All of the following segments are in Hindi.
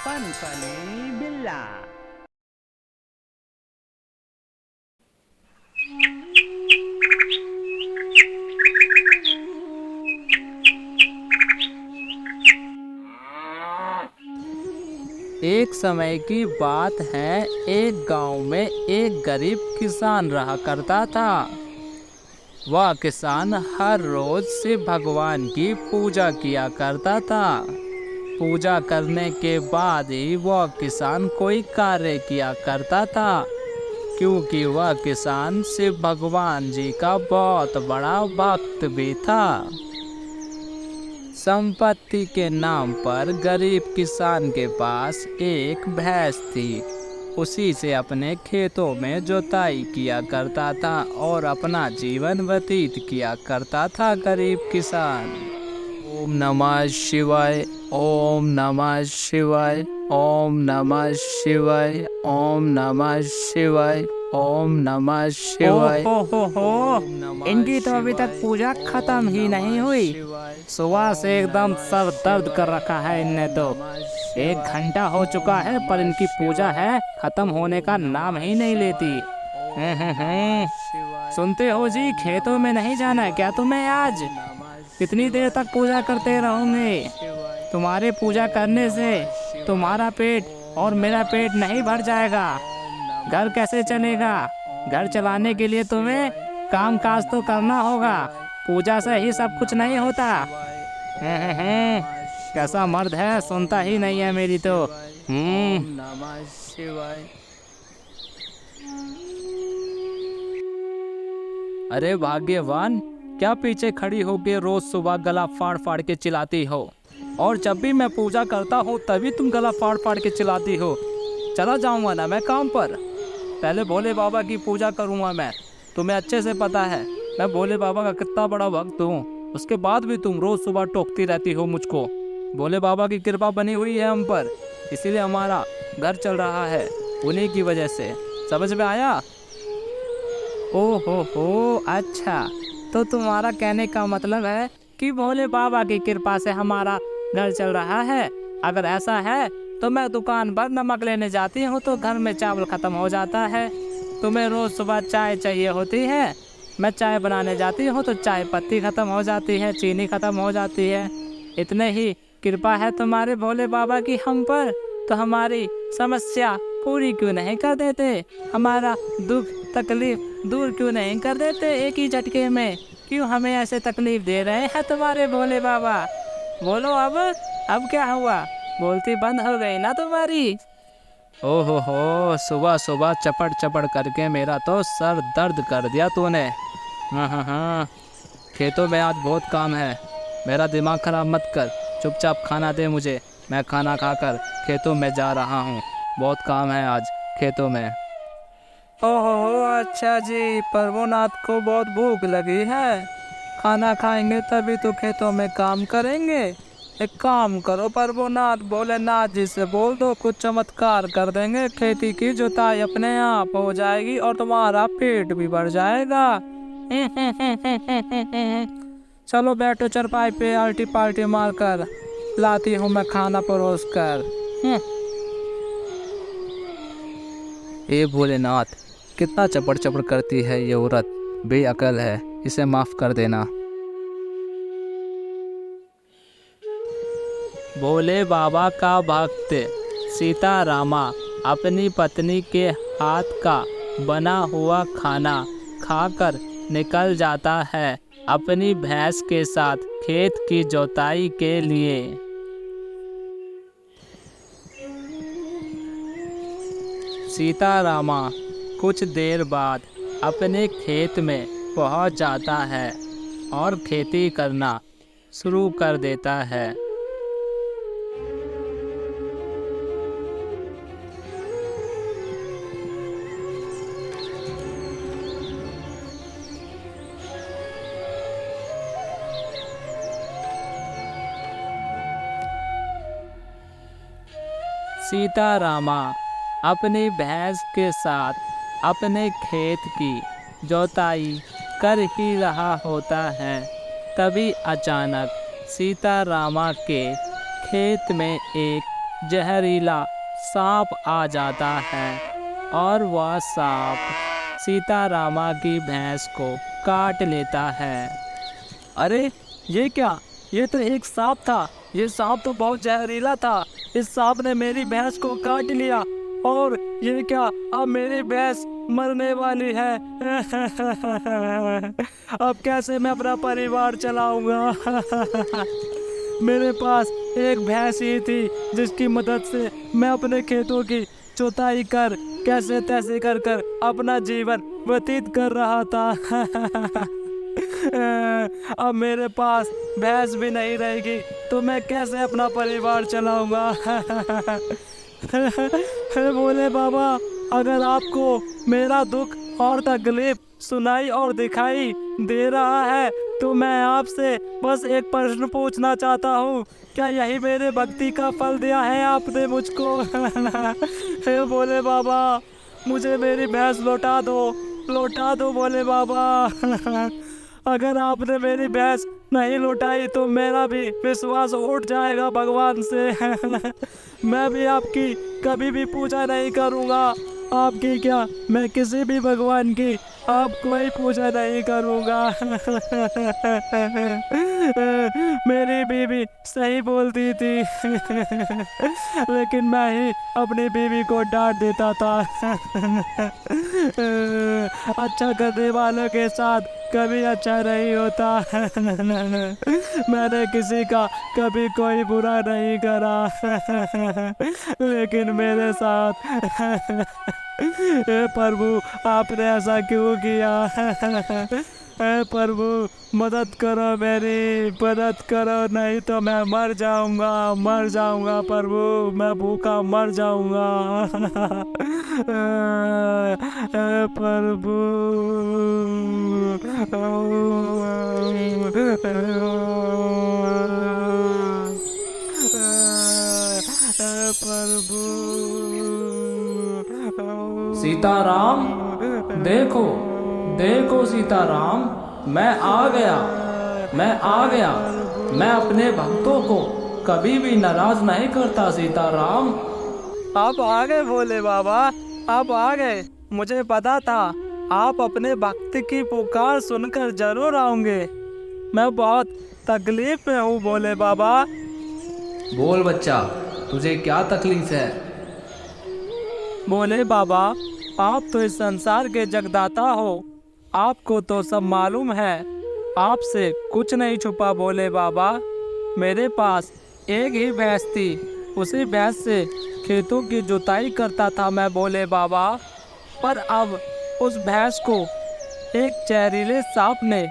फनफनी बिल्ला। एक समय की बात है, एक गांव में एक गरीब किसान रहा करता था। वह किसान हर रोज शिव भगवान की पूजा किया करता था। पूजा करने के बाद ही वह किसान कोई कार्य किया करता था, क्योंकि वह किसान शिव भगवान जी का बहुत बड़ा भक्त भी था। संपत्ति के नाम पर गरीब किसान के पास एक भैंस थी। उसी से अपने खेतों में जुताई किया करता था और अपना जीवन व्यतीत किया करता था गरीब किसान। ओम नमः शिवाय, ओम नमः शिवाय, ओम नमः शिवाय, ओम नमः शिवाय, ओम नमः शिवाय। हो इनकी तो अभी तक पूजा खत्म ही नहीं हुई। सुबह से एकदम सर दर्द कर रखा है इनने तो। 1 घंटा हो चुका है पर इनकी पूजा है खत्म होने का नाम ही नहीं लेती। सुनते हो जी, खेतों में नहीं जाना है क्या तुम्हें आज? कितनी देर तक पूजा करते रहोगे? तुम्हारे पूजा करने से तुम्हारा पेट और मेरा पेट नहीं भर जाएगा। घर कैसे चलेगा? घर चलाने के लिए तुम्हें काम काज तो करना होगा। पूजा से ही सब कुछ नहीं होता। कैसा मर्द है, सुनता ही नहीं है मेरी तो। अरे भाग्यवान, क्या पीछे खड़ी होकर रोज सुबह गला फाड़ फाड़ के चिल्लाती हो? और जब भी मैं पूजा करता हूँ तभी तुम गला फाड़ फाड़ के चिल्लाती हो। चला जाऊंगा ना मैं काम पर। पहले भोले बाबा की पूजा करूंगा मैं। तुम्हें अच्छे से पता है मैं भोले बाबा का कितना बड़ा भक्त हूँ। उसके बाद भी तुम रोज सुबह टोकती रहती हो मुझको। भोले बाबा की कृपा बनी हुई है हम पर, इसीलिए हमारा घर चल रहा है, उन्हीं की वजह से। समझ में आया? हो अच्छा, तो तुम्हारा कहने का मतलब है कि भोले बाबा की कृपा से हमारा घर चल रहा है। अगर ऐसा है तो मैं दुकान पर नमक लेने जाती हूँ तो घर में चावल खत्म हो जाता है। तुम्हें रोज सुबह चाय चाहिए होती है, मैं चाय बनाने जाती हूँ तो चाय पत्ती खत्म हो जाती है, चीनी खत्म हो जाती है। इतने ही कृपा है तुम्हारे भोले बाबा की हम पर, तो हमारी समस्या पूरी क्यों नहीं कर देते? हमारा दुख तकलीफ दूर क्यों नहीं कर देते एक ही झटके में? क्यों हमें ऐसे तकलीफ दे रहे हैं तुम्हारे भोले बाबा? बोलो अब क्या हुआ? बोलती बंद हो गई ना तुम्हारी? हो, सुबह सुबह चपड़ चपड़ करके मेरा तो सर दर्द कर दिया तूने। हाँ, खेतों में आज बहुत काम है। मेरा दिमाग खराब मत कर, चुपचाप खाना दे मुझे। मैं खाना खाकर खेतों में जा रहा हूँ। बहुत काम है आज खेतों में। ओहो अच्छा जी, प्रभुनाथ को बहुत भूख लगी है। खाना खाएंगे तभी तो खेतों में काम करेंगे। एक काम करो प्रभुनाथ, भोलेनाथ जी से बोल दो कुछ चमत्कार कर देंगे, खेती की जुताई अपने आप हो जाएगी और तुम्हारा पेट भी बढ़ जाएगा। चलो बैठो चरपाई पे, आल्टी पाल्टी मारकर लाती हूँ मैं खाना परोस कर। ए भोलेनाथ, कितना चपड़ चपड़ करती है ये औरत, बेअकल है, इसे माफ कर देना। भोले बाबा का भक्त सीतारामा अपनी पत्नी के हाथ का बना हुआ खाना खाकर निकल जाता है अपनी भैंस के साथ खेत की जुताई के लिए। सीतारामा कुछ देर बाद अपने खेत में पहुंच जाता है और खेती करना शुरू कर देता है। सीतारामा अपनी भैंस के साथ अपने खेत की जुताई कर ही रहा होता है। तभी अचानक सीतारामा के खेत में एक जहरीला सांप आ जाता है और वह सांप सीतारामा की भैंस को काट लेता है। अरे ये क्या, ये तो एक सांप था। ये सांप तो बहुत जहरीला था। इस सांप ने मेरी भैंस को काट लिया और ये क्या, अब मेरी भैंस मरने वाली है। अब कैसे मैं अपना परिवार चलाऊंगा। मेरे पास एक भैंस ही थी जिसकी मदद से मैं अपने खेतों की जुताई कर कैसे तैसे कर कर अपना जीवन व्यतीत कर रहा था। अब मेरे पास भैंस भी नहीं रहेगी तो मैं कैसे अपना परिवार चलाऊंगा। बोले बाबा, अगर आपको मेरा दुख और तकलीफ सुनाई और दिखाई दे रहा है तो मैं आपसे बस एक प्रश्न पूछना चाहता हूँ, क्या यही मेरे भक्ति का फल दिया है आपने मुझको। हे बोले बाबा, मुझे मेरी भैंस लौटा दो बोले बाबा। अगर आपने मेरी भैंस नहीं लौटाई तो मेरा भी विश्वास उठ जाएगा भगवान से। मैं भी आपकी कभी भी पूजा नहीं करूँगा। आपकी क्या, मैं किसी भी भगवान की आपको ही पूजा नहीं करूँगा। मेरी बीवी सही बोलती थी, लेकिन मैं ही अपनी बीवी को डांट देता था। अच्छा करने वालों के साथ कभी अच्छा नहीं होता। मैंने किसी का कभी कोई बुरा नहीं करा, लेकिन मेरे साथ हे प्रभु, आपने ऐसा क्यों किया। हे प्रभु, मदद करो, मेरी मदद करो, नहीं तो मैं मर जाऊंगा प्रभु, मैं भूखा मर जाऊंगा। हे प्रभु। प्रभु। सीताराम, देखो सीताराम, मैं आ गया। मैं अपने भक्तों को कभी भी नाराज नहीं करता सीताराम। आप आ गए भोले बाबा, आप आ गए। मुझे पता था आप अपने भक्त की पुकार सुनकर जरूर आओगे। मैं बहुत तकलीफ में हूँ भोले बाबा। बोल बच्चा, तुझे क्या तकलीफ है? भोले बाबा, आप तो इस संसार के जगदाता हो, आपको तो सब मालूम है। आपसे कुछ नहीं छुपा भोले बाबा। मेरे पास एक ही भैंस थी, उसी भैंस से खेतों की जुताई करता था मैं भोले बाबा। पर अब उस भैंस को एक जहरीले सांप ने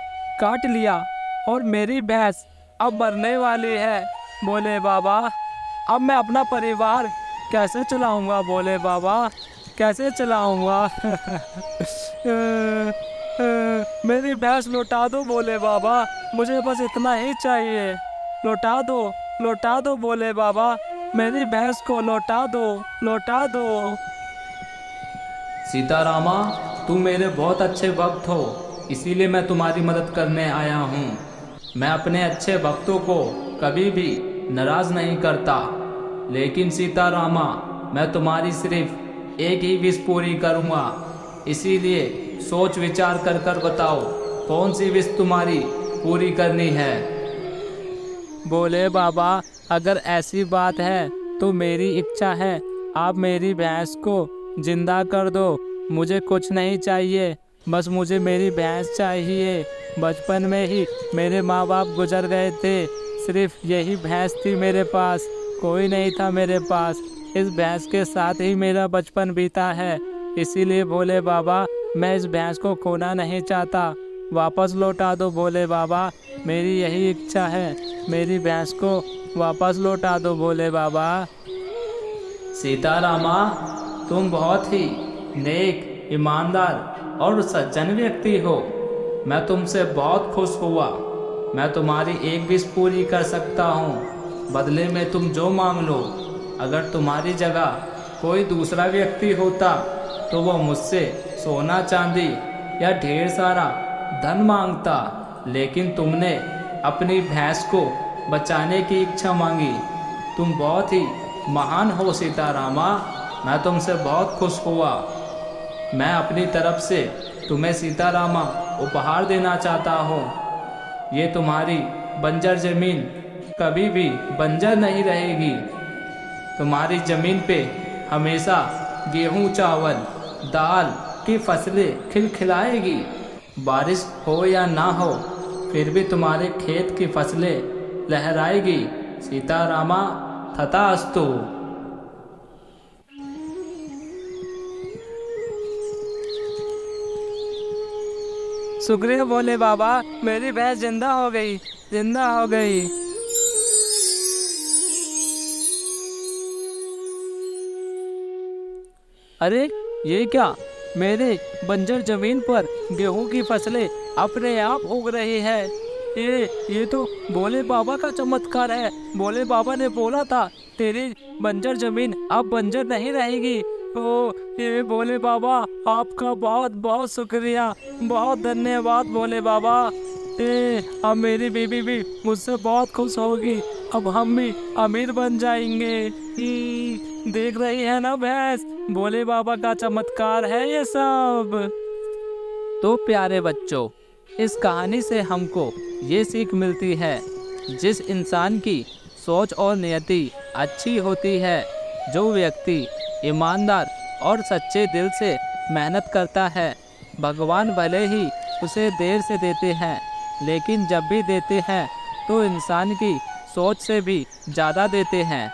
काट लिया और मेरी भैंस अब मरने वाली है भोले बाबा। अब मैं अपना परिवार कैसे चलाऊंगा भोले बाबा, कैसे चलाऊंगा। मेरी भैंस लौटा दो भोले बाबा, मुझे बस इतना ही चाहिए। लौटा दो भोले बाबा, मेरी भैंस को लौटा दो। सीतारामा, तुम मेरे बहुत अच्छे भक्त हो, इसीलिए मैं तुम्हारी मदद करने आया हूँ। मैं अपने अच्छे भक्तों को कभी भी नाराज नहीं करता। लेकिन सीतारामा, मैं तुम्हारी सिर्फ एक ही विश पूरी करूँगा, इसीलिए सोच विचार कर कर बताओ कौन सी विश तुम्हारी पूरी करनी है। बोले बाबा, अगर ऐसी बात है तो मेरी इच्छा है आप मेरी भैंस को जिंदा कर दो। मुझे कुछ नहीं चाहिए, बस मुझे मेरी भैंस चाहिए। बचपन में ही मेरे माँ बाप गुजर गए थे, सिर्फ यही भैंस थी मेरे पास, कोई नहीं था मेरे पास। इस भैंस के साथ ही मेरा बचपन बीता है, इसीलिए भोले बाबा मैं इस भैंस को खोना नहीं चाहता। वापस लौटा दो भोले बाबा, मेरी यही इच्छा है, मेरी भैंस को वापस लौटा दो भोले बाबा। सीतारामा, तुम बहुत ही नेक, ईमानदार और सज्जन व्यक्ति हो। मैं तुमसे बहुत खुश हुआ। मैं तुम्हारी एक विश पूरी कर सकता हूँ, बदले में तुम जो मांग लो। अगर तुम्हारी जगह कोई दूसरा व्यक्ति होता तो वो मुझसे सोना चांदी या ढेर सारा धन मांगता, लेकिन तुमने अपनी भैंस को बचाने की इच्छा मांगी। तुम बहुत ही महान हो सीतारामा, मैं तुमसे बहुत खुश हुआ। मैं अपनी तरफ से तुम्हें सीतारामा उपहार देना चाहता हूँ। ये तुम्हारी बंजर जमीन कभी भी बंजर नहीं रहेगी। तुम्हारी जमीन पे हमेशा गेहूं, चावल, दाल की फसलें खिलखिलाएगी। बारिश हो या ना हो, फिर भी तुम्हारे खेत की फसलें लहराएगी। सीतारामा, तथास्तु। शुक्रिया भोले बाबा, मेरी भैंस जिंदा हो गई, जिंदा हो गई। अरे ये क्या, मेरे बंजर जमीन पर गेहूं की फसलें अपने आप उग रही है। ये तो भोले बाबा का चमत्कार है। भोले बाबा ने बोला था तेरी बंजर जमीन अब बंजर नहीं रहेगी। ओ ये भोले बाबा, आपका बहुत बहुत शुक्रिया, बहुत धन्यवाद भोले बाबा। अब मेरी बीबी भी मुझसे बहुत खुश होगी। अब हम भी अमीर बन जाएंगे। देख रही है ना भैंस, भोले बाबा का चमत्कार है ये सब। तो प्यारे बच्चों, इस कहानी से हमको ये सीख मिलती है, जिस इंसान की सोच और नियति अच्छी होती है, जो व्यक्ति ईमानदार और सच्चे दिल से मेहनत करता है, भगवान भले ही उसे देर से देते हैं, लेकिन जब भी देते हैं तो इंसान की सोच से भी ज़्यादा देते हैं।